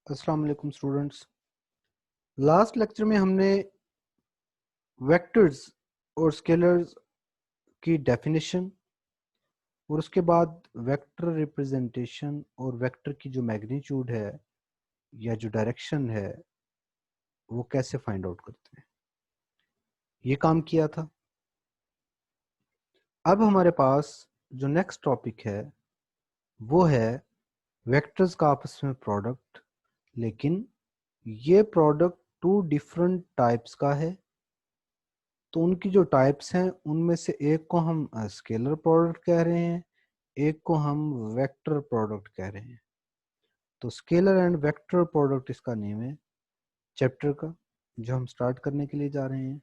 अस्सलाम वालेकुम students. Last lecture में हमने वेक्टर्स और स्केलर्स की डेफिनेशन और उसके बाद वेक्टर रिप्रेजेंटेशन और वेक्टर की जो मैग्नीट्यूड है या जो डायरेक्शन है वो कैसे फाइंड आउट करते हैं, ये काम किया था। अब हमारे पास जो नेक्स्ट टॉपिक है वो है वेक्टर्स का आपस में प्रोडक्ट, लेकिन ये प्रोडक्ट टू डिफरेंट टाइप्स का है। तो उनकी जो टाइप्स हैं उनमें से एक को हम स्केलर प्रोडक्ट कह रहे हैं, एक को हम वेक्टर प्रोडक्ट कह रहे हैं। तो स्केलर एंड वेक्टर प्रोडक्ट इसका नेम है चैप्टर का, जो हम स्टार्ट करने के लिए जा रहे हैं।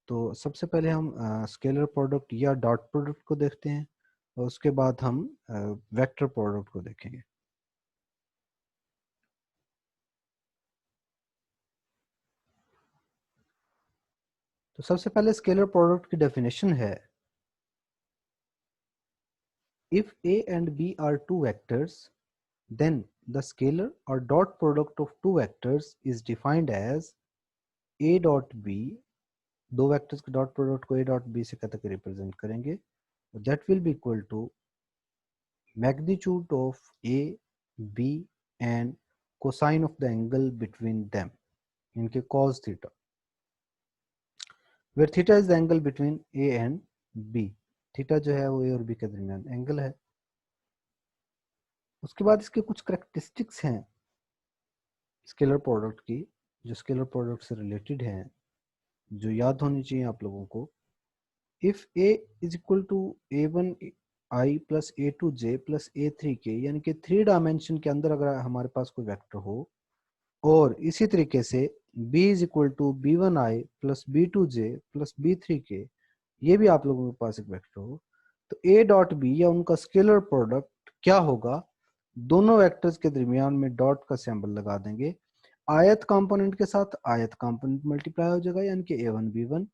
तो सबसे पहले हम स्केलर प्रोडक्ट या डॉट प्रोडक्ट को देखते हैं और उसके बाद हम वेक्टर प्रोडक्ट को देखेंगे। तो सबसे पहले स्केलर प्रोडक्ट की डेफिनेशन है, if A and B are two vectors then the scalar or dot product of two vectors is defined as a dot b। दो वेक्टर्स के डॉट प्रोडक्ट को a डॉट b से कहते represent करेंगे। that will be equal to magnitude of a b and cosine of the angle between them, इनके cos theta, where theta is the angle between a and b। Theta जो है वो a और b के दरमियान angle है। उसके बाद इसके कुछ करेक्टरिस्टिक्स हैं स्केलर प्रोडक्ट की, जो स्केलर प्रोडक्ट से रिलेटेड हैं, जो याद होनी चाहिए आप लोगों को। If a is equal to a1i plus a2j plus a3k, यानी कि 3 डायमेंशन के अंदर अगर हमारे पास कोई वेक्टर हो, और इसी तरीके से b is equal to b1i plus b2j plus b3k, ये भी आप लोगों के पास एक वेक्टर हो, तो a डॉट b या उनका स्केलर प्रोडक्ट क्या होगा? दोनों वेक्टर्स के दरमियान में डॉट का सिंबल लगा देंगे, आयत कंपोनेंट के साथ आयत कंपोनेंट मल्टीप्लाई हो जाएगा यानी कि a1 b1,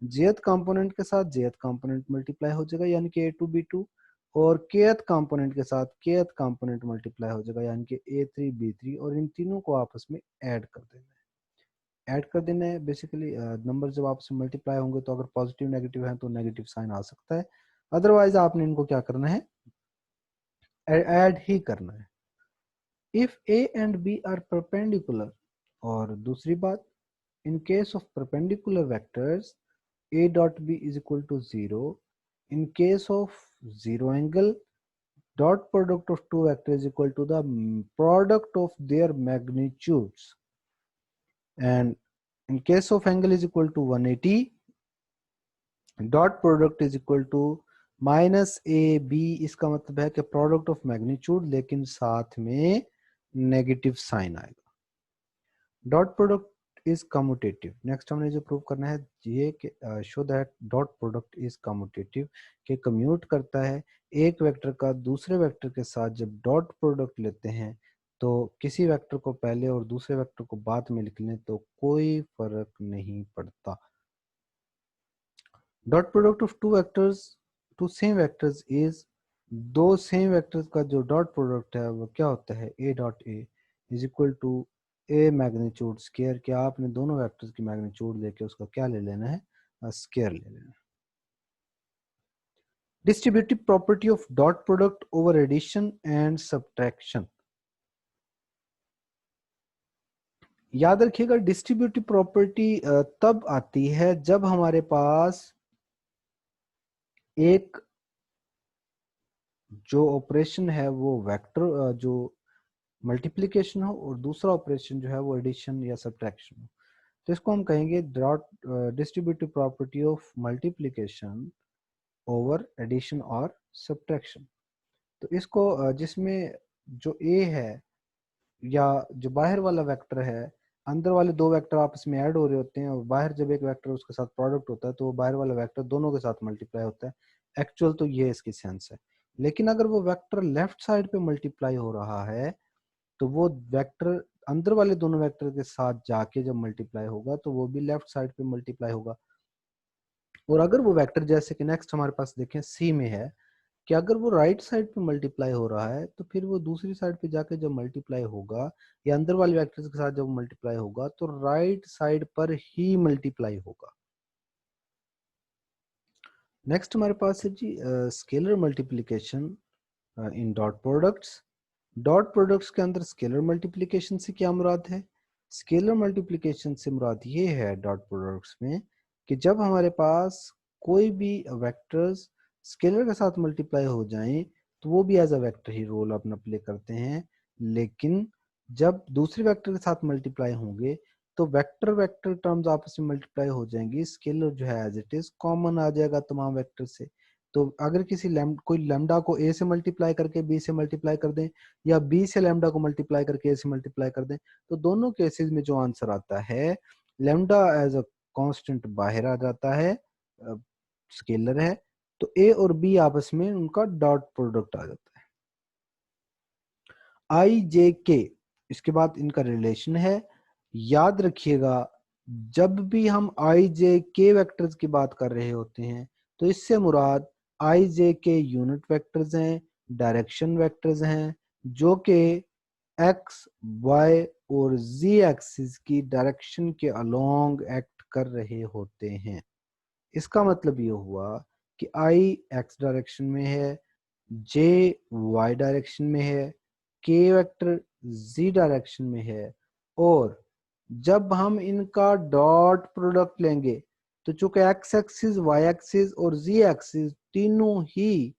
जेथ कंपोनेंट के साथ जेथ कंपोनेंट मल्टीप्लाई हो जाएगा यानी कि a2 b2, और केथ कंपोनेंट के साथ केथ कंपोनेंट मल्टीप्लाई हो जाएगा यानी कि a3 b3, और इन तीनों को आपस में ऐड कर देना है। ऐड कर देना है बेसिकली, नंबर जब आपस में मल्टीप्लाई होंगे तो अगर पॉजिटिव नेगेटिव है तो नेगेटिव साइन आ सकता है, अदरवाइज आपने इनको क्या करना है, ऐड ही करना है। If a and b are perpendicular, और दूसरी बात, in case of perpendicular vectors a dot b is equal to 0, in case of zero angle dot product of two vectors is equal to the product of their magnitudes, and in case of angle is equal to 180 dot product is equal to minus A B. इसका मतलब है कि product of magnitude लेकिन साथ में negative sign आएगा। Dot product is commutative. Next हमने जो प्रूव करना है ये कि show that dot product is commutative, के कम्यूट करता है एक वेक्टर का दूसरे वेक्टर के साथ। जब डॉट प्रोडक्ट लेते हैं तो किसी वेक्टर को पहले और दूसरे वेक्टर को बाद में लिख लें तो कोई फर्क नहीं पड़ता। Dot product of two vectors, two same vectors is, दो सेम वेक्टर्स का जो डॉट प्रोडक्ट है वो क्या होता है, A dot A is equal to A magnitude square. क्या आपने दोनों वेक्टर्स की मैग्नीट्यूड लेके उसका क्या ले लेना है, स्केयर ले लेना है। Distributive property of dot product over addition and subtraction. याद रखिएगा डिस्ट्रीब्यूटिव प्रॉपर्टी तब आती है जब हमारे पास एक जो ऑपरेशन है वो वेक्टर जो मल्टीप्लिकेशन हो और दूसरा ऑपरेशन जो है वो एडिशन या सब्ट्रैक्शन हो। तो इसको हम कहेंगे dot distributive property of multiplication over addition और सब्ट्रैक्शन। तो इसको जिसमें जो ए है या जो बाहर वाला वेक्टर है, अंदर वाले दो वेक्टर आपस में ऐड हो रहे होते हैं और बाहर जब एक वेक्टर उसके साथ प्रोडक्ट होता है तो वो बाहर वाला वेक्टर दोनों के साथ मल्टीप्लाई होता है। एक्चुअल तो ये इसकी सेंस है। लेकिन अगर वो वेक्टर लेफ्ट साइड पे मल्टीप्लाई हो रहा है तो वो वेक्टर अंदर वाले दोनों वेक्टर के साथ जाके जब मल्टीप्लाई होगा तो वो भी लेफ्ट साइड पे मल्टीप्लाई होगा। और अगर वो वेक्टर जैसे कि नेक्स्ट हमारे पास देखें सी में है, कि अगर वो राइट साइड पे मल्टीप्लाई हो रहा है तो फिर वो दूसरी साइड पे जाके जब मल्टीप्लाई होगा या अंदर वाले वेक्टर्स के साथ जब मल्टीप्लाई होगा तो राइट साइड पर ही मल्टीप्लाई होगा। नेक्स्ट हमारे पास है जी scalar multiplication in dot products. Dot products के अंदर स्केलर मल्टीप्लिकेशन से क्या मुराद है? स्केलर मल्टीप्लिकेशन से मुराद ये है डॉट प्रोडक्ट्स में कि जब हमारे पास कोई भी वेक्टर्स स्केलर के साथ मल्टीप्लाई हो जाएं तो वो भी एज अ वेक्टर ही रोल अपना प्ले करते हैं, लेकिन जब दूसरे वेक्टर के साथ मल्टीप्लाई होंगे तो वेक्टर वेक्टर टर्म्स आपस में मल्टीप्लाई हो जाएंगी, स्केलर जो है एज इट इज कॉमन आ जाएगा तमाम वेक्टर से। तो अगर किसी कोई लैम्डा को ए से मल्टीप्लाई करके बी से मल्टीप्लाई कर दें या बी से लैम्डा को मल्टीप्लाई करके ए से मल्टीप्लाई कर दें तो दोनों केसेस में जो आंसर आता है लैम्डा एज अ कांस्टेंट बाहर आ जाता है, स्केलर है, तो ए और बी आपस में उनका डॉट प्रोडक्ट आ जाता है। आई जे के इसके बाद इनका रिलेशन है। याद रखिएगा जब भी हम आई जे के वेक्टर्स की बात कर रहे होते हैं तो इससे मुराद आई जे के यूनिट वेक्टर्स हैं, डायरेक्शन वेक्टर्स हैं, जो कि एक्स वाई और जी एक्सिस की डायरेक्शन के अलोंग एक्ट कर रहे होते हैं। इसका मतलब ये हुआ कि आई एक्स डायरेक्शन में है, जे वाई डायरेक्शन में है, के वेक्टर जी डायरेक्शन में है, और जब हम इनका डॉट प्रोडक्ट लेंगे तो चूंकि एक्स एक्सिस वाई एक्सिस और जी एक्सिस तीनों ही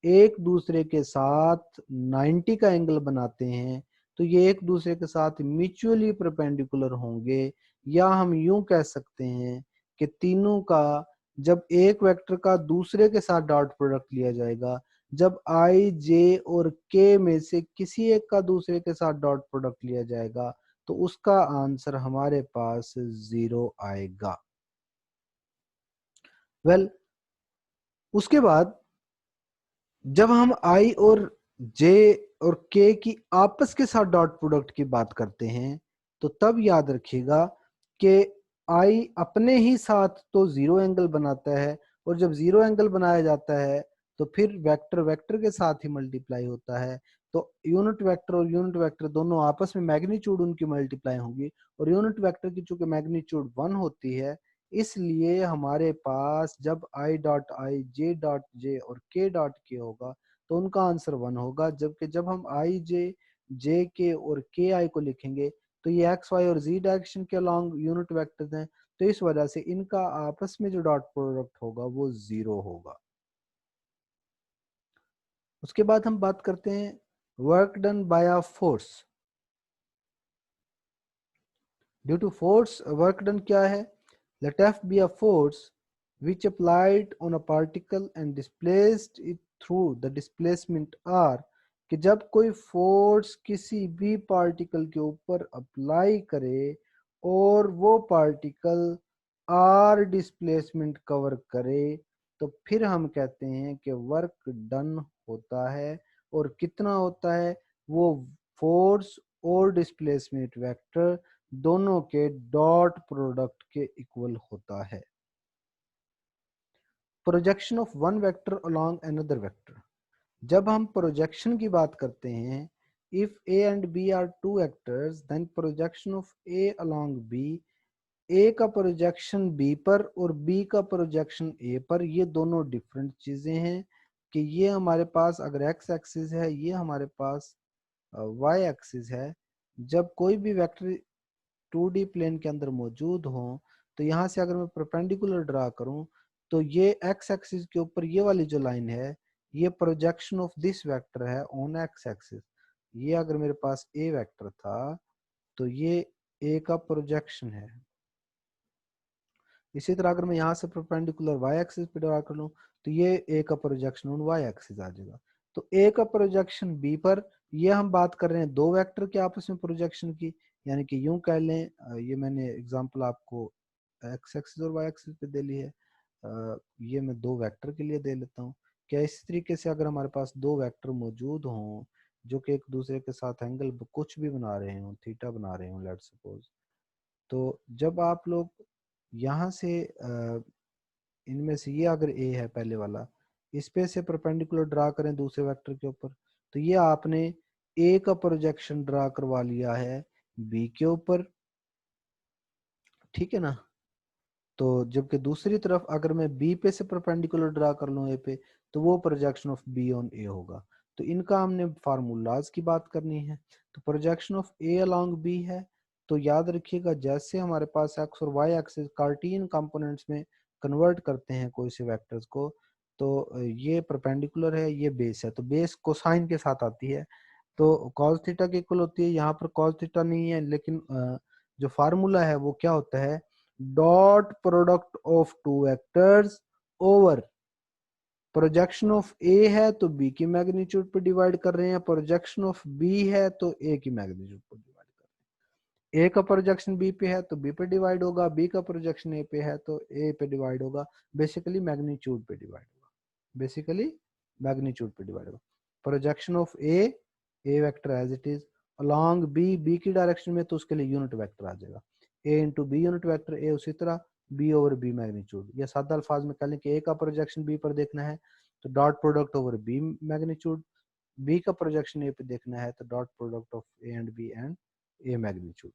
एक दूसरे के साथ 90 का एंगल बनाते हैं तो ये एक दूसरे के साथ म्यूचुअली परपेंडिकुलर होंगे, या हम यूं कह सकते हैं कि तीनों का जब एक वेक्टर का दूसरे के साथ डॉट प्रोडक्ट लिया जाएगा, जब आई जे और के में से किसी एक का दूसरे के साथ डॉट प्रोडक्ट लिया जाएगा तो उसका आंसर हमारे पास 0 आएगा। वेल उसके बाद जब हम आई और जे और के की आपस के साथ डॉट प्रोडक्ट की बात करते हैं तो तब याद रखिएगा कि आई अपने ही साथ तो जीरो एंगल बनाता है, और जब जीरो एंगल बनाया जाता है तो फिर वेक्टर वेक्टर के साथ ही मल्टीप्लाई होता है। तो यूनिट वेक्टर और यूनिट वेक्टर दोनों आपस में मैग्नीट्यूड उनकी मल्टीप्लाई होंगी, और यूनिट वेक्टर की चूंकि मैग्नीट्यूड 1 होती है इसलिए हमारे पास जब I dot I dot J और के डॉट के होगा तो उनका आंसर 1 होगा, जबकि जब हम आई जे के और के आई को लिखेंगे तो ये एक्स वाई और जी डायरेक्शन के अलॉन्ग यूनिट वेक्टर्स हैं, तो इस वजह से इनका आपस में जो डॉट प्रोडक्ट होगा वो 0 होगा। उसके बाद हम बात करते हैं work done by a force. Due to force work done क्या है? Let F be a force which applied on a particle and displaced it through the displacement r, कि जब कोई फोर्स किसी भी पार्टिकल के ऊपर अप्लाई करे और वो पार्टिकल r डिस्प्लेसमेंट कवर करे तो फिर हम कहते हैं कि वर्क डन होता है। और कितना होता है? वो फोर्स और डिस्प्लेसमेंट वेक्टर दोनों के डॉट प्रोडक्ट के इक्वल होता है। Projection of one vector along another vector. जब हम प्रोजेक्शन की बात करते हैं, if A and B are two vectors then projection of A along B, A का प्रोजेक्शन बी पर और बी का प्रोजेक्शन ए पर, ये दोनों डिफरेंट चीजें हैं। कि ये हमारे पास अगर एक्स एक्सिस है, ये हमारे पास वाई एक्सिस है। जब कोई भी वेक्टर 2D प्लेन के अंदर मौजूद हो तो यहाँ से अगर मैं परपेंडिकुलर ड्रा करूं तो ये एक्स एक्सिस के ऊपर ये वाली जो लाइन है ये प्रोजेक्शन ऑफ दिस वेक्टर है ऑन एक्स एक्सिस। ये अगर मेरे पास ए वेक्टर था तो ये ए का प्रोजेक्शन है। इसी तरह अगर मैं यहाँ से परपेंडिकुलर वाई एक्सिस पे ड्रा कर लूँ तो ये ए का प्रोजेक्शन ऑन वाई एक्सिस आ जाएगा। तो ए का प्रोजेक्शन बी पर, ये हम बात कर रहे हैं दो वेक्टर के आपस में प्रोजेक्शन की, यानी कि यूं कह लें ये मैंने एग्जांपल आपको एक्स एक्सिस और वाई एक्सिस पे दे ली है, ये मैं दो वेक्टर के लिए दे लेता हूँ। क्या इस तरीके से अगर हमारे पास दो वेक्टर मौजूद हों जो कि एक दूसरे के साथ एंगल कुछ भी बना रहे हो, थीटा बना रहे हो लेट्स सपोज, तो जब आप लोग यहाँ से इनमें से ये अगर ए है पहले वाला इस पे से परपेंडिकुलर ड्रा करें दूसरे वेक्टर के ऊपर, तो ये आपने ए का प्रोजेक्शन ड्रा करवा लिया है बी के ऊपर, ठीक है ना। तो जबकि दूसरी तरफ अगर मैं बी पे से परपेंडिकुलर ड्रा कर लूँ ए पे, तो वो प्रोजेक्शन ऑफ बी ऑन ए होगा। तो इनका हमने फार्मूलाज की बात करनी है। तो projection of A along B है, तो याद रखिएगा जैसे हमारे पास एक्स और वाई एक्सिस कार्टियन कंपोनेंट्स में कन्वर्ट करते हैं कोई से वेक्टर्स को, तो ये परपेंडिकुलर है, ये बेस है, तो बेस कोसाइन के साथ आती है, तो कॉस थीटा के इक्वल होती है। यहाँ पर कॉस थीटा नहीं है, लेकिन जो फार्मूला है वो क्या होता है, dot product of two vectors over projection of A है तो बी की मैग्नीट्यूड पे डिवाइड कर रहे हैं, प्रोजेक्शन ऑफ बी है तो ए की मैग्नीट्यूड पे डिवाइड कर रहे हैं। ए का प्रोजेक्शन बी पे है तो बी पे डिवाइड होगा, बी का प्रोजेक्शन ए पे है तो ए पे डिवाइड होगा, बेसिकली मैग्नीट्यूड पे डिवाइड होगा, बेसिकली मैग्नीट्यूड पे डिवाइड होगा। Projection of a vector as it is along B, B की डायरेक्शन में, तो उसके लिए यूनिट वेक्टर आ जाएगा, A into B unit vector, A उसी तरह बी ओवर बी मैग्नीट्यूड, या सादा अल्फाज में कह लें कि ए का प्रोजेक्शन बी पर देखना है तो dot product over B magnitude, B का प्रोजेक्शन ए पे देखना है तो dot product of A and B and A magnitude.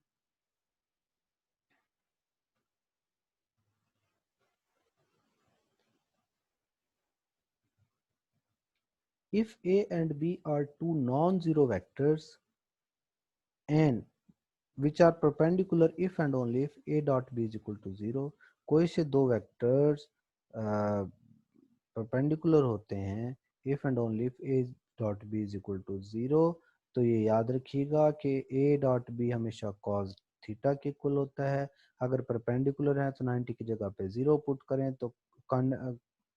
If A and B are two non-zero vectors and which are perpendicular if and only if A dot B is equal to 0, कोई से दो vectors perpendicular होते हैं if and only if A dot B is equal to 0, तो ये याद रखिएगा कि A dot B हमेशा cos थीटा के इक्वल होता है। अगर परपेंडिकुलर है तो 90 की जगह पे 0 पुट करें, तो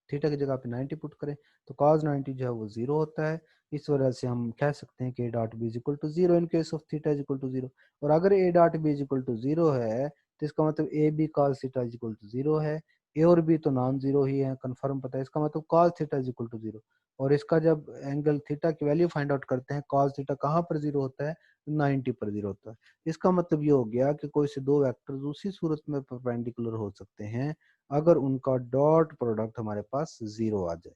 थीटा की जगह पे 90 पुट करें तो cos 90 जो है वो 0 होता है। इस वजह से हम कह सकते हैं कि A dot B is equal to 0 in case of theta is equal to 0। और अगर A dot B is equal to 0 है तो इसका मतलब A B cos theta is equal to 0 है, ए और बी तो नॉन जीरो ही है, कंफर्म पता है, इसका मतलब cos theta is equal to 0। और इसका जब एंगल थीटा की वैल्यू फाइंड आउट करते हैं, cos थीटा कहाँ पर 0 होता है, 90 पर 0 होता है। इसका मतलब ये हो गया कि कोई से दो वेक्टर्स उसी सूरत में परपेंडिकुलर हो सकते हैं अगर उनका डॉट प्रोडक्ट हमारे पास 0 आ जाए।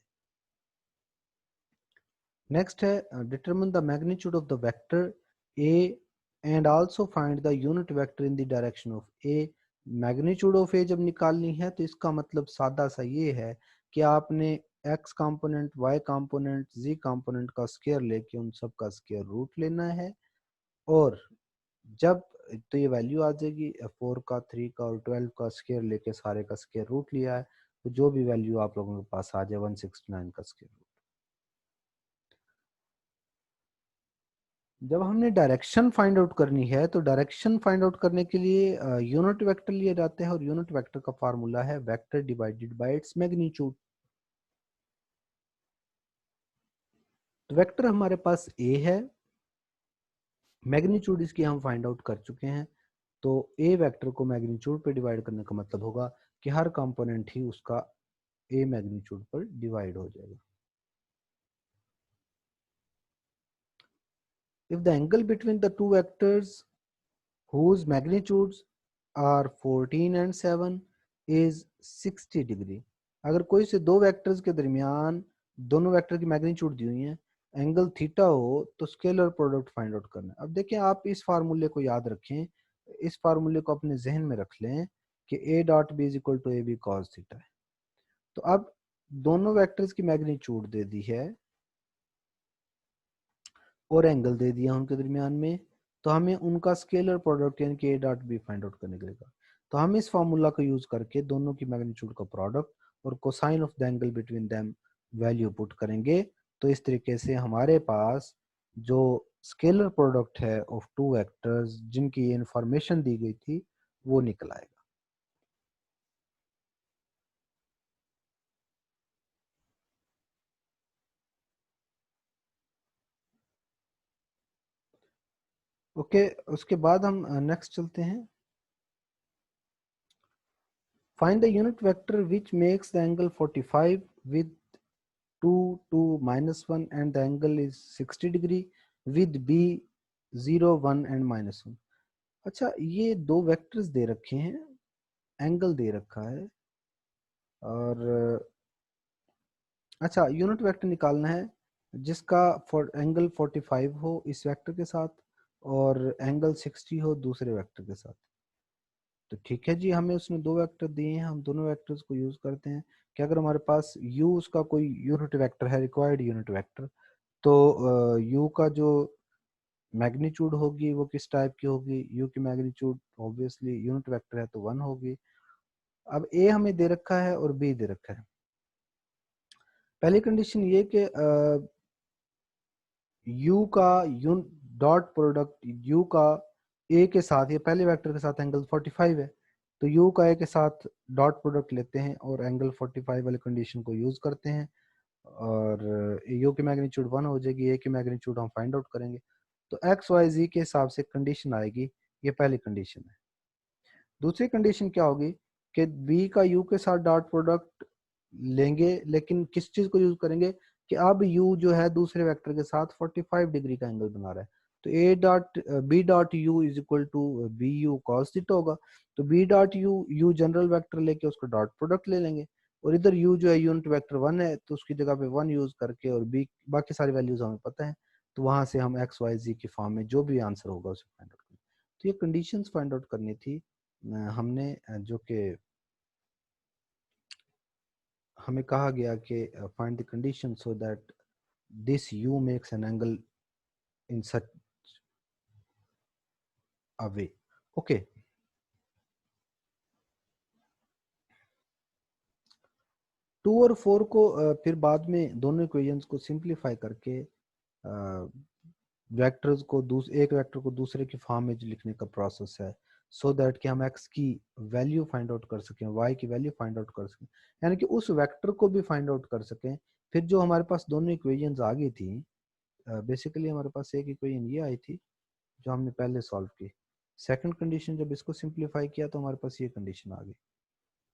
नेक्स्ट है determine the magnitude of the vector A and also find the unit vector in the direction of A. Magnitude of A जब निकालनी है तो इसका मतलब सादा सा ये है कि आपने एक्स कंपोनेंट, वाई कंपोनेंट, जी कंपोनेंट का स्क्वायर लेके उन सब का स्क्वायर रूट लेना है, और जब तो ये वैल्यू आ जाएगी 4 का, 3 का और 12 का स्क्वायर लेके सारे का स्क्वायर रूट लिया है, तो जो भी वैल्यू आप लोगों के पास आ जाए 169 का स्क्वायर रूट। जब हमने डायरेक्शन फाइंड आउट करनी है तो डायरेक्शन फाइंड आउट करने के लिए यूनिट वेक्टर लिए जाते हैं, और यूनिट वेक्टर का फार्मूला है vector divided by its magnitude. तो वेक्टर हमारे पास ए है, मैग्नीट्यूड इसकी हम फाइंड आउट कर चुके हैं, तो ए वेक्टर को मैग्नीट्यूड पे डिवाइड करने का मतलब होगा कि हर कंपोनेंट ही उसका ए मैग्नीट्यूड पर डिवाइड हो जाएगा। If the angle between the two vectors whose magnitudes are 14 and 7 is 60 degree, अगर कोई से दो वेक्टर्स के दरमियान दोनों वेक्टर की मैग्नीट्यूड दी हुई है, एंगल थीटा हो, तो स्केलर प्रोडक्ट फाइंड आउट करना है। अब देखिए आप इस फार्मूले को याद रखें, इस फार्मूले को अपने जहन में रख लें कि A dot B is equal to A B cos theta है। तो अब दोनों वेक्टर्स की मैग्नीट्यूड दे दी है और एंगल दे दिया उनके दरमियान में, तो हमें उनका स्केलर प्रोडक्ट यानी कि A dot B find out करने के लिए कहा। तो हम इस फार्मूला को यूज करके दोनों की मैग्नीट्यूड का प्रोडक्ट और cosine of the angle between them value put करेंगे, तो इस तरीके से हमारे पास जो स्केलर प्रोडक्ट है ऑफ टू वेक्टर्स जिनकी ये इंफॉर्मेशन दी गई थी वो निकल आएगा। ओके, उसके बाद हम नेक्स्ट चलते हैं। Find the unit vector which makes the angle 45 with 2 2 -1 and the angle is 60 degree with b 0 1 and -1। अच्छा, ये दो वेक्टर्स दे रखे हैं, एंगल दे रखा है, और अच्छा, यूनिट वेक्टर निकालना है जिसका एंगल 45 हो इस वेक्टर के साथ और एंगल 60 हो दूसरे वेक्टर के साथ। तो ठीक है जी, हमें उसमें दो वेक्टर दिए हैं, हम दोनों वेक्टर्स को यूज करते हैं कि अगर हमारे पास u उसका कोई यूनिट वेक्टर है, रिक्वायर्ड यूनिट वेक्टर, तो u का जो मैग्नीट्यूड होगी वो किस टाइप की होगी, u की मैग्नीट्यूड ऑब्वियसली यूनिट वेक्टर है तो 1 होगी। अब a हमें दे रखा है और b दे रखा है। पहली कंडीशन ये कि u का यून डॉट प्रोडक्ट u का a के साथ, ये पहले वेक्टर के साथ एंगल 45 है, तो u का a के साथ डॉट प्रोडक्ट लेते हैं और एंगल 45 वाली कंडीशन को यूज करते हैं और u की मैग्नीट्यूड 1 हो जाएगी, a की मैग्नीट्यूड हम फाइंड आउट करेंगे। तो एक्स वाई जी के हिसाब से कंडीशन आएगी, ये पहली कंडीशन है। दूसरी कंडीशन क्या होगी कि बी का यू के साथ डॉट प्रोडक्ट लेंगे, लेकिन किस चीज को यूज करेंगे कि अब यू जो है दूसरे वेक्टर के साथ 45 डिग्री का एंगल बना रहा है, तो A dot B dot U is equal to B U cos theta होगा। तो B dot U, U general vector लेके उसका डॉट प्रोडक्ट ले लेंगे और इधर यू जो है यूनिट वेक्टर 1 है तो उसकी जगह पे 1 यूज करके और बी बाकी सारी वैल्यूज हमें पता है, तो वहां से हम एक्स वाई जी की फॉर्म में जो भी आंसर होगा उसे फाइंड आउट करेंगे। तो ये कंडीशंस फाइंड आउट करनी थी हमने, जो कि हमें कहा गया कि find the condition so that this U makes an angle in such a way. Okay, two और फोर को फिर बाद में दोनों इक्वेशंस को सिंप्लीफाई करके वेक्टर्स को एक वेक्टर को दूसरे की फॉर्म में जो लिखने का प्रोसेस है, सो दैट कि हम x की वैल्यू फाइंड आउट कर सकें, y की वैल्यू फाइंड आउट कर सकें, यानी कि उस वेक्टर को भी फाइंड आउट कर सकें। फिर जो हमारे पास दोनों इक्वेशंस आ गई थी, बेसिकली हमारे पास एक इक्वेशन ये आई थी जो हमने पहले सॉल्व की, सेकंड कंडीशन जब इसको सिंप्लीफाई किया तो हमारे पास ये कंडीशन आ गई,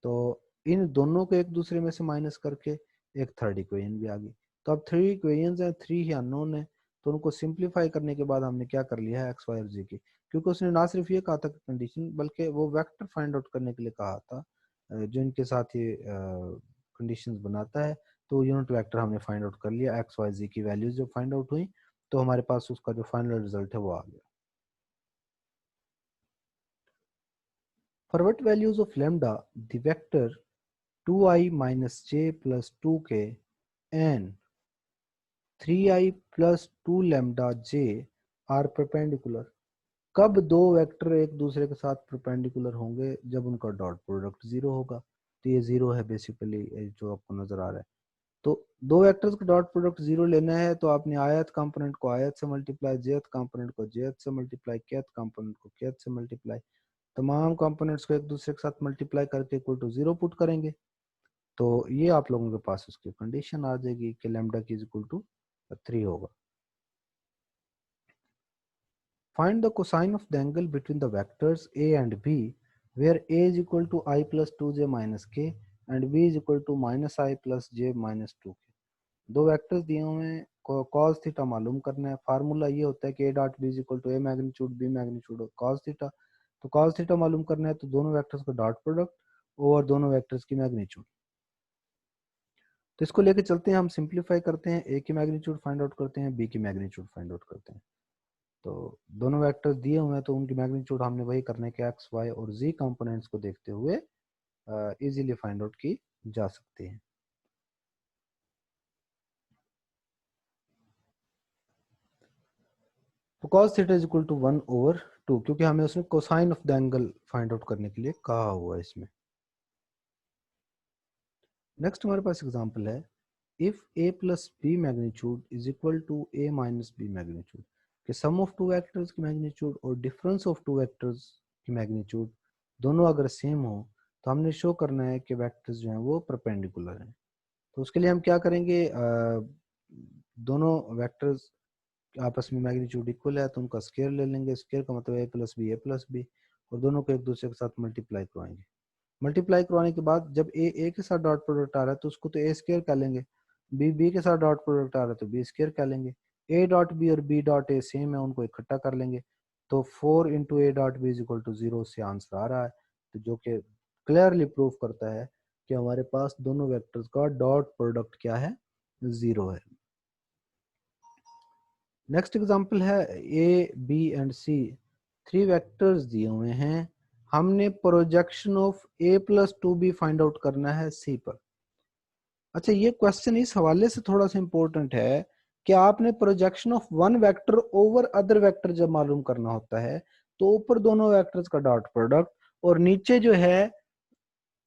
तो इन दोनों को एक दूसरे में से माइनस करके एक थर्ड इक्वेशन भी आ गई। तो अब थ्री इक्वेशंस हैं, थ्री ही अननोन है, तो उनको सिंप्लीफाई करने के बाद हमने क्या कर लिया है एक्स वाई और जी की, क्योंकि उसने ना सिर्फ ये कहा था कि कंडीशन, बल्कि वो वेक्टर फाइंड आउट करने के लिए कहा था जो इनके साथ ये कंडीशंस बनाता है। तो यूनिट वेक्टर हमने फाइंड आउट कर लिया, एक्स वाई जी की वैल्यूज जब फाइंड आउट हुई तो हमारे पास उसका जो फाइनल रिजल्ट है वो आ गया। For what values of lambda, the vector 2i minus j plus 2k and 3i plus 2 lambda j are perpendicular? कब दो वेक्टर एक दूसरे के साथ परपेंडिकुलर होंगे? जब उनका डॉट प्रोडक्ट जीरो होगा। तो ये जीरो है बेसिकली जो आपको नजर आ रहा है। तो दो वेक्टर्स का डॉट प्रोडक्ट जीरो लेना है तो आपने आयत कंपोनेंट को आयत से मल्टीप्लाई, जेथ कंपोनेंट को जेथ से मल्टीप्लाई, केथ कंपोनेंट को केथ से मल्टीप्लाई, तमाम कंपोनेंट्स को एक दूसरे के साथ मल्टीप्लाई करके इक्वल टू जीरो पुट करेंगे, तो ये आप लोगों के पास उसकी कंडीशन आ जाएगी कि लैम्डा की इक्वल टू 3 होगा। Find the cosine of the angle between the vectors a and b where a is equal to i plus 2j minus k and b is equal to minus i plus j minus 2k। दो vectors दिए हुए हैं, cos theta मालूम करना है। Formula ये होता है कि a dot b is equal to a magnitude b magnitude cos theta. तो cos थीटा मालूम करना है तो दोनों वेक्टर्स का डॉट प्रोडक्ट और दोनों वेक्टर्स की मैग्नीट्यूड। तो इसको लेके चलते हैं, हम सिंप्लीफाई करते हैं, ए की मैग्नीट्यूड फाइंड आउट करते हैं, बी की मैग्नीट्यूड फाइंड आउट करते हैं। तो दोनों वेक्टर्स दिए हुए हैं तो उनकी मैग्नीट्यूड हमने वही करने के एक्स वाई और जी कंपोनेंट्स को देखते हुए इजीली फाइंड आउट की जा सकती है। तो cos theta is equal to 1/2, क्योंकि हमें उसमें cosine of the angle find out करने के लिए कहा हुआ है इसमें। नेक्स्ट हमारे पास एग्जांपल है, if a plus B magnitude is equal to a minus B magnitude, कि सम ऑफ टू वेक्टर्स की मैग्नीट्यूड और डिफरेंस ऑफ टू वेक्टर्स की मैग्नीट्यूड दोनों अगर सेम हो तो हमने शो करना है कि वेक्टर्स जो हैं वो परपेंडिकुलर हैं। तो उसके लिए हम क्या करेंगे, दोनों वेक्टर्स आपस में मैग्नीट्यूड इक्वल है तो उनका स्केयर ले लेंगे, स्केयर का मतलब a प्लस बी, और दोनों को एक दूसरे के साथ मल्टीप्लाई करवाएंगे। मल्टीप्लाई करवाने के बाद जब ए के साथ डॉट प्रोडक्ट आ रहा है तो उसको तो ए स्केयर कह लेंगे, बी के साथ डॉट प्रोडक्ट आ रहा है तो बी स्केयर कह लेंगे, ए डॉट बी और बी डॉट ए सेम है उनको इकट्ठा कर लेंगे। तो 4 into A dot B is equal to 0 से आंसर आ रहा है, तो जो कि क्लियरली प्रूव करता है कि हमारे पास दोनों वेक्टर्स का डॉट प्रोडक्ट क्या है, 0 है। नेक्स्ट एग्जांपल है A B and C, 3 vectors दिए हुए हैं, हमने projection of a plus 2b find out करना है सी पर। अच्छा, ये क्वेश्चन इस हवाले से थोड़ा सा इंपॉर्टेंट है कि आपने projection of one vector over other vector जब मालूम करना होता है तो ऊपर दोनों वेक्टर्स का डॉट प्रोडक्ट, और नीचे जो है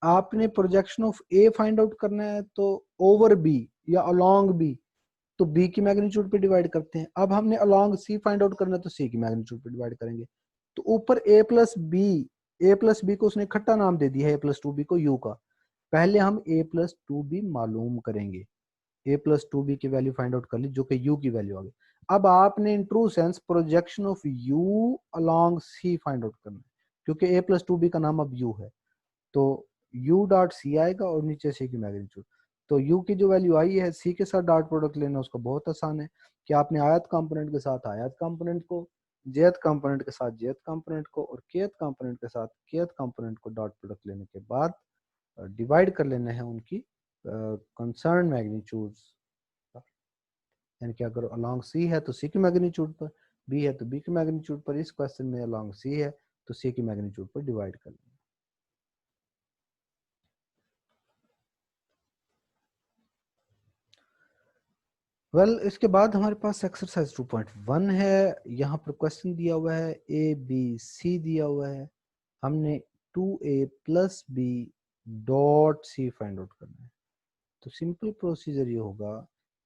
आपने projection of A find out करना है तो ओवर बी या अलोंग बी, तो बी की मैग्नीट्यूड पे डिवाइड करते हैं। अब हमने अलोंग सी फाइंड आउट करना है तो सी की मैग्नीट्यूड पे डिवाइड करेंगे। तो ऊपर ए प्लस बी को उसने इकट्ठा नाम दे दिया है, ए प्लस टू बी को यू का। पहले हम ए प्लस टू बी मालूम करेंगे, ए प्लस टू बी की वैल्यू फाइंड आउट कर ली जो कि यू की वैल्यू आ गई। अब आपने in true sense projection of U along C find out करना है, क्योंकि ए प्लस टू बी का नाम अब यू है, तो u डॉट सी आएगा और नीचे सी की मैग्नीट्यूड। तो u की जो वैल्यू आई है, सी के साथ डॉट प्रोडक्ट लेना उसका बहुत आसान है कि आपने आयत कंपोनेंट के साथ आयत कंपोनेंट को, जेथ कंपोनेंट के साथ जेथ कंपोनेंट को और केथ कंपोनेंट के साथ kth component co dot product लेने के बाद डिवाइड कर लेना है उनकी कंसर्न मैग्नीट्यूड्स। यानी कि अगर अलोंग सी है तो सी की मैग्नीट्यूड पर, बी है तो बी की मैग्नीट्यूड पर। इस क्वेश्चन में अलोंग सी है तो सी की मैग्नीट्यूड पर डिवाइड कर लेना। इसके बाद हमारे पास एक्सरसाइज 2.1 है। यहाँ पर क्वेश्चन दिया हुआ है ए बी सी दिया हुआ है, हमने 2a plus B dot C find out करना है। तो सिंपल प्रोसीजर ये होगा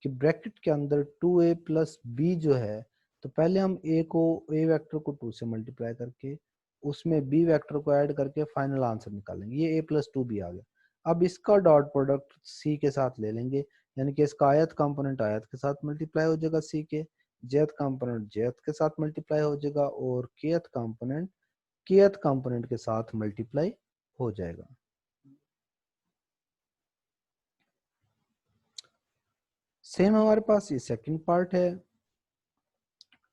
कि ब्रैकेट के अंदर 2a प्लस बी जो है, तो पहले हम ए वेक्टर को 2 से मल्टीप्लाई करके उसमें बी वेक्टर को ऐड करके फाइनल आंसर निकालेंगे। ये a प्लस टू बी आ गया। अब इसका डॉट प्रोडक्ट सी के साथ ले लेंगे, यानी कि इसका आयत कंपोनेंट आयत के साथ मल्टीप्लाई हो जाएगा सी के, जेथ कंपोनेंट जेथ के साथ मल्टीप्लाई हो जाएगा और केथ कंपोनेंट के साथ मल्टीप्लाई हो जाएगा। सेम हमारे पास ये सेकंड पार्ट है,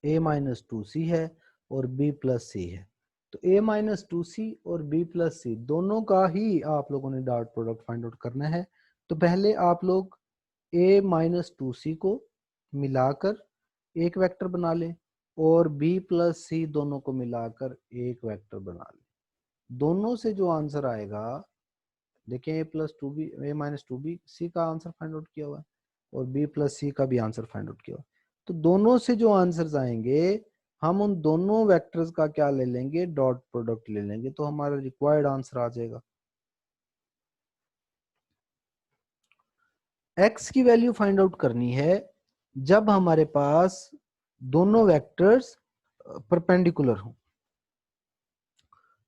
a माइनस टू सी है और b प्लस सी है। तो a माइनस टू सी और b प्लस सी दोनों का ही आप लोगों ने डॉट प्रोडक्ट फाइंड आउट करना है। तो पहले आप लोग a माइनस टू सी को मिलाकर एक वेक्टर बना लें और b प्लस सी दोनों को मिलाकर एक वेक्टर बना लें। दोनों से जो आंसर आएगा, देखिए ए plus to be, A minus to B C का आंसर फाइंड आउट किया हुआ है और बी प्लस सी का भी आंसर फाइंड आउट किया हुआ है। तो दोनों से जो आंसर्स आएंगे हम उन दोनों वेक्टर्स का क्या ले लेंगे, डॉट प्रोडक्ट ले लेंगे, तो हमारा रिक्वायर्ड आंसर आ जाएगा। एक्स की वैल्यू फाइंड आउट करनी है जब हमारे पास दोनों वेक्टर्स परपेंडिकुलर हों।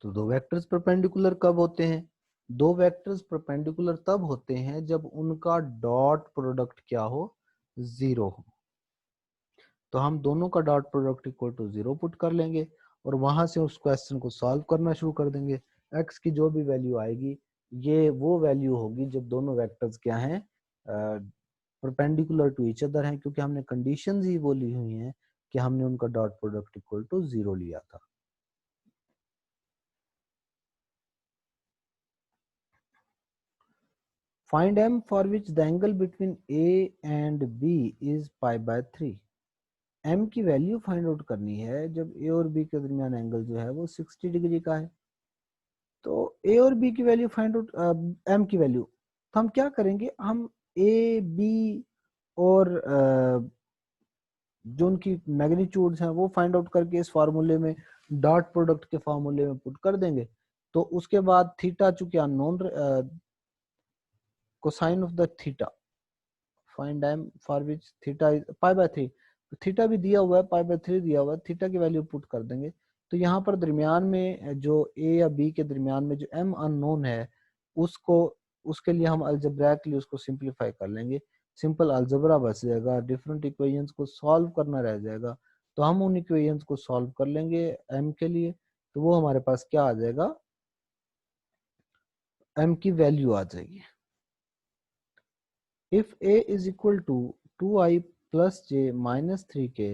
तो दो वेक्टर्स परपेंडिकुलर कब होते हैं? दो वेक्टर्स परपेंडिकुलर तब होते हैं जब उनका डॉट प्रोडक्ट क्या हो, 0 हो। तो हम दोनों का dot product equal to 0 put कर लेंगे और वहां से उस क्वेश्चन को सॉल्व करना शुरू कर देंगे। एक्स की जो भी वैल्यू आएगी ये वो वैल्यू होगी जब दोनों वेक्टर्स क्या हैं, परपेंडिकुलर टू ईच अदर हैं, क्योंकि हमने कंडीशंस ही बोली हुई हैं कि हमने उनका डॉट प्रोडक्ट इक्वल टू 0 लिया था। Find m for which the angle between A and B is pi by 3। m की वैल्यू फाइंड आउट करनी है जब a और b के दरमियान एंगल जो है वो 60 डिग्री का है। तो a और b की वैल्यू फाइंड आउट, m की वैल्यू, तो हम क्या करेंगे, हम a b और जो उनकी मैग्नीट्यूड्स हैं वो फाइंड आउट करके इस फार्मूले में, डॉट प्रोडक्ट के फार्मूले में पुट कर देंगे। तो उसके बाद थीटा चूंकि unknown, cosine of the theta, find m for which theta is pi by 3, theta भी दिया हुआ है, पाई बाय 3 दिया हुआ है, थीटा की वैल्यू पुट कर देंगे। तो यहाँ पर दरमियान में जो a या b के दरमियान में जो m अननोन है उसको, उसके लिए हम अलजेब्रैकली उसको सिंप्लीफाई कर लेंगे, सिंपल अलजेब्रा बच जाएगा, डिफरेंट इक्वेशंस को सॉल्व करना रह जाएगा। तो हम उन इक्वेशंस को सॉल्व कर लेंगे m के लिए, तो वो हमारे पास क्या आ जाएगा, m की वैल्यू आ जाएगी। If a is equal to 2i plus j minus 3k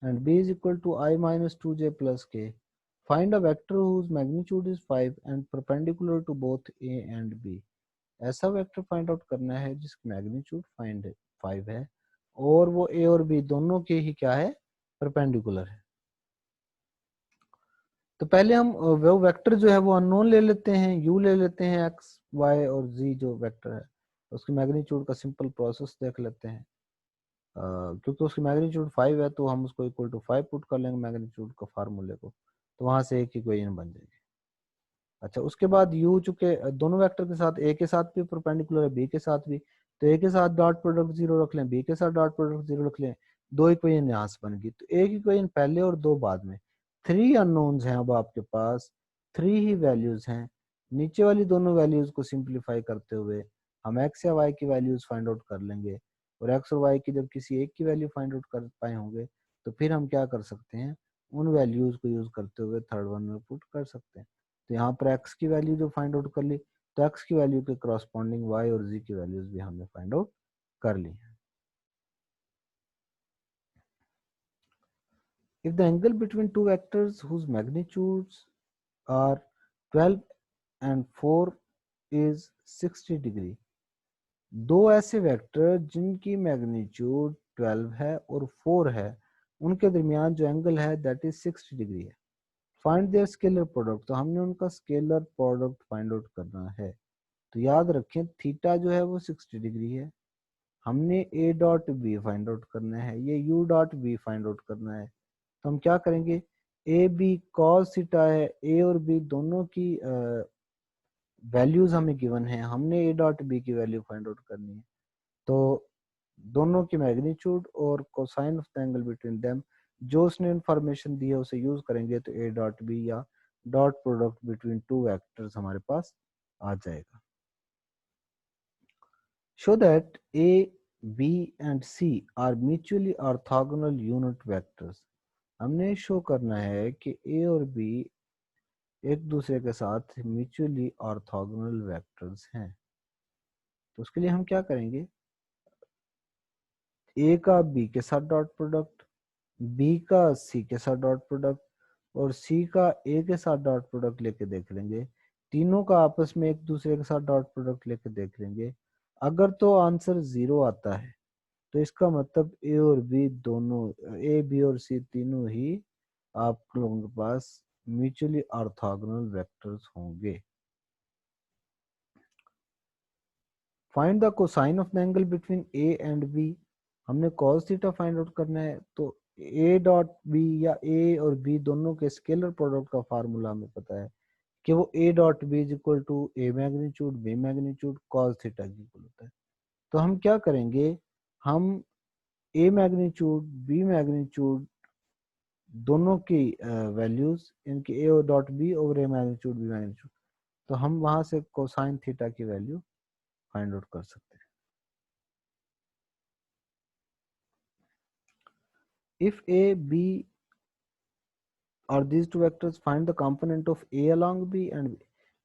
and b is equal to I minus 2j plus k, find a vector whose magnitude is 5 and perpendicular to both a and b। ऐसा vector find out करना है जिसकी magnitude 5 है 5 है और वो ए और B दोनों के ही क्या है, परपेंडिकुलर है। तो पहले हम वो वेक्टर जो है वो अननोन ले लेते हैं, यू ले लेते हैं, एक्स वाई और जी जो वेक्टर है उसकी मैग्नीट्यूड का सिंपल प्रोसेस देख लेते हैं। क्योंकि उसकी मैग्नीट्यूड 5 है तो हम उसको इक्वल टू 5 पुट कर लेंगे मैग्नीट्यूड का फार्मूले को, तो वहां से एक इक्वेशन बन जाएगी। अच्छा, उसके बाद यू चूंकि दोनों वेक्टर के साथ ए के साथ भी परपेंडिकुलर है बी के साथ भी, तो ए के साथ डॉट प्रोडक्ट 0 रख लें, बी के साथ डॉट प्रोडक्ट 0 रख लें, दो इक्वेशन यहाँ से बन गई। तो एक इक्वेशन पहले और दो बाद में, 3 अननोन्स हैं अब आपके पास, 3 ही वैल्यूज हैं। नीचे वाली दोनों वैल्यूज को सिंप्लीफाई करते हुए हम एक्स या वाई की वैल्यूज फाइंड आउट कर लेंगे, और एक्स और वाई की जब किसी एक की वैल्यू फाइंड आउट कर पाए होंगे तो फिर हम क्या कर सकते हैं, उन वैल्यूज को यूज करते हुए थर्ड वन में पुट कर सकते हैं। तो यहाँ पर x की वैल्यू जो फाइंड आउट कर ली, तो x की वैल्यू के करस्पॉन्डिंग y और z की वैल्यूज भी हमने फाइंड आउट कर ली है। If the angle between two vectors whose magnitudes are 12 and 4 is 60 degree, दो ऐसे वेक्टर जिनकी मैग्नीट्यूड 12 है और 4 है, उनके दरमियान जो एंगल है दैट इज 60 डिग्री है। फाइंड देयर स्केलर प्रोडक्ट, तो हमने उनका स्केलर प्रोडक्ट फाइंड आउट करना है। तो याद रखें थीटा जो है वो 60 डिग्री है, हमने A dot B find out करना है, ये U dot B find out करना है। तो हम क्या करेंगे, ए बी कॉस थीटा है, ए और बी दोनों की वैल्यूज हमें गिवन है, हमने ए डॉट बी की वैल्यू फाइंड आउट करनी है। तो दोनों की मैग्नीट्यूड और cosine of the angle between them जो उसने इंफॉर्मेशन दी है उसे यूज करेंगे तो ए डॉट बी या dot product between two vectors हमारे पास आ जाएगा। Show that A, B and C are mutually orthogonal unit vectors. हमने शो करना है कि A और B एक दूसरे के साथ म्यूचुअली ऑर्थोगोनल वेक्टर्स हैं। तो उसके लिए हम क्या करेंगे, A का B के साथ डॉट प्रोडक्ट, B का C के साथ डॉट प्रोडक्ट और C का A के साथ डॉट प्रोडक्ट लेके देख लेंगे, तीनों का आपस में एक दूसरे के साथ डॉट प्रोडक्ट लेके देख लेंगे। अगर तो आंसर 0 आता है तो इसका मतलब ए और बी दोनों, ए बी और सी तीनों ही आप लोगों के पास म्यूचुअली ऑर्थोगोनल वेक्टर्स होंगे। Find the cosine of the angle between A and B, हमने cos थीटा फाइंड आउट करना है। तो ए डॉट बी या ए और बी दोनों के स्केलर प्रोडक्ट का फार्मूला हमें पता है कि वो A dot B is equal to A magnitude B magnitude cos theta की इक्वल होता है। तो हम क्या करेंगे, हम ए मैग्नीट्यूड बी मैग्नीट्यूड दोनों की वैल्यूज इनकी ए और dot B over A magnitude B magnitude, तो हम वहां से कोसाइन थीटा की वैल्यू फाइंड आउट कर सकते हैं। इफ ए बी और these two vectors find the component of A along B and B.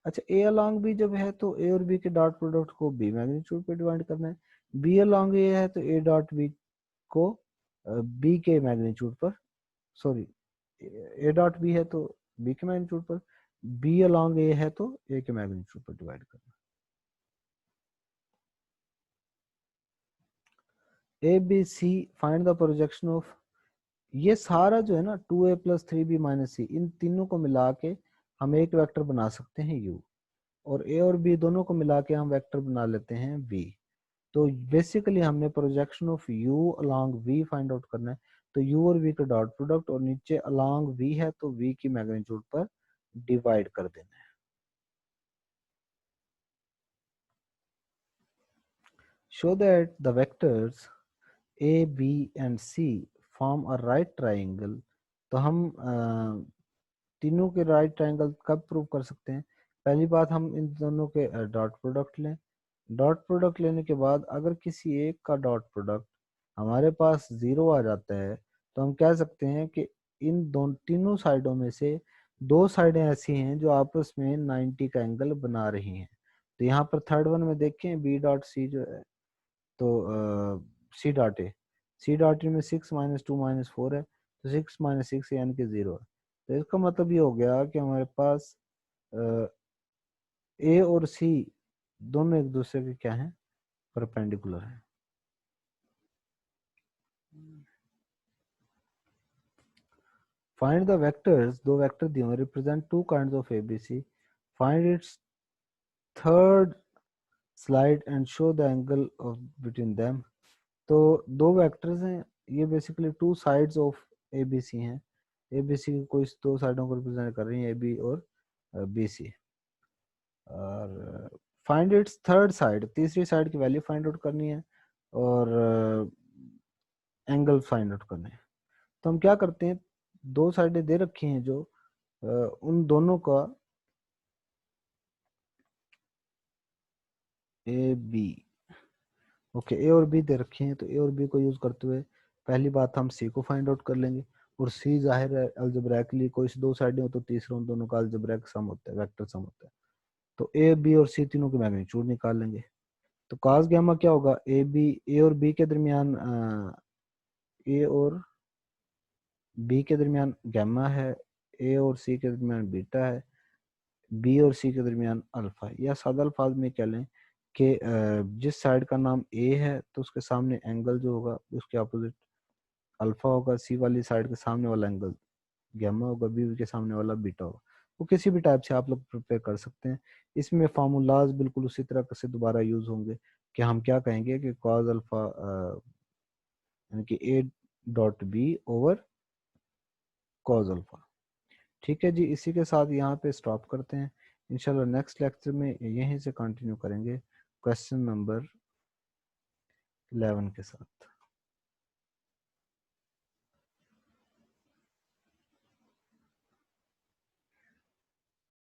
अच्छा, ए अलोंग बी जब है तो ए और बी के डॉट प्रोडक्ट को बी मैग्नीट्यूड पे डिवाइड करना है, बी अलोंग ए है तो ए डॉट बी को बी के मैग्नीट्यूड पर, सॉरी ए डॉट बी है तो बी के मैग्नीट्यूड पर, बी अलोंग ए है तो ए के मैग्नीट्यूड पर डिवाइड करना। A B C find the projection of, ये सारा जो है ना 2a प्लस 3b माइनस सी, इन तीनों को मिला के हम एक वेक्टर बना सकते हैं u, और a और b दोनों को मिला के हम वेक्टर बना लेते हैं v। तो बेसिकली हमने projection of u along v find out करना है। तो u और v का डॉट प्रोडक्ट और नीचे अलोंग v है तो v की मैग्नीट्यूड पर डिवाइड कर देना है। Show that the vectors a b and c form a right triangle. तो हम तीनों के राइट ट्राइंगल कब प्रूव कर सकते हैं, पहली बात हम इन दोनों के डॉट प्रोडक्ट लें, डॉट प्रोडक्ट लेने के बाद अगर किसी एक का डॉट प्रोडक्ट हमारे पास 0 आ जाता है तो हम कह सकते हैं कि इन दोनों तीनों साइडों में से दो साइडें ऐसी हैं जो आपस में 90 का एंगल बना रही हैं। तो यहाँ पर थर्ड वन में देखें बी डॉट सी जो है, तो C dot A, C dot A में 6 माइनस 2 माइनस 4 है, तो 6 माइनस 6 यानी कि 0 है। तो इसका मतलब ये हो गया कि हमारे पास ए और सी दोनों एक दूसरे के क्या हैं, परपेंडिकुलर हैं। फाइंड द वेक्टर्स, दो वेक्टर दिए हुए, represent two kinds of ABC, find its third slide and show the angle of between them. तो दो वेक्टर्स हैं, ये basically two sides of ABC हैं, एबीसी की कोई दो साइडों को रिप्रेजेंट कर रही हैं, ए बी और बी सी। और फाइंड इट्स थर्ड साइड, तीसरी साइड की वैल्यू फाइंड आउट करनी है और एंगल फाइंड आउट करने हैं। तो हम क्या करते हैं, दो साइडें दे रखी हैं जो उन दोनों का ए बी, ओके ए और बी दे रखे हैं, तो ए और बी को यूज करते हुए पहली बात हम सी को फाइंड आउट कर लेंगे। और सी जाहिर है अलजेब्रैकली कोई से दो साइडें हो तो तीसरा उन दोनों का अलजेब्रैक सम होता है, वेक्टर सम होता है। तो ए बी और सी तीनों के मैग्नीट्यूड निकाल लेंगे। तो कास गैमा क्या होगा, ए बी, ए और बी के दरमियान ए और बी के दरमियान गैमा है, ए और सी के दरमियान बीटा है, बी और सी के दरमियान अल्फा है। या सादा अल्फाज में कह लें कि जिस साइड का नाम ए है तो उसके सामने एंगल जो होगा उसके अपोजिट अल्फा होगा, सी वाली साइड के सामने वाला एंगल गैमा होगा, बी के सामने वाला बीटा होगा। वो किसी भी टाइप से आप लोग प्रिपेयर कर सकते हैं। इसमें फार्मूलाज बिल्कुल उसी तरह से दोबारा यूज होंगे कि हम क्या कहेंगे कि कॉज अल्फा यानी कि A dot B over cos alpha. ठीक है जी, इसी के साथ यहाँ पे स्टॉप करते हैं। इंशाल्लाह नेक्स्ट लेक्चर में यहीं से कंटिन्यू करेंगे क्वेश्चन नंबर 11 के साथ।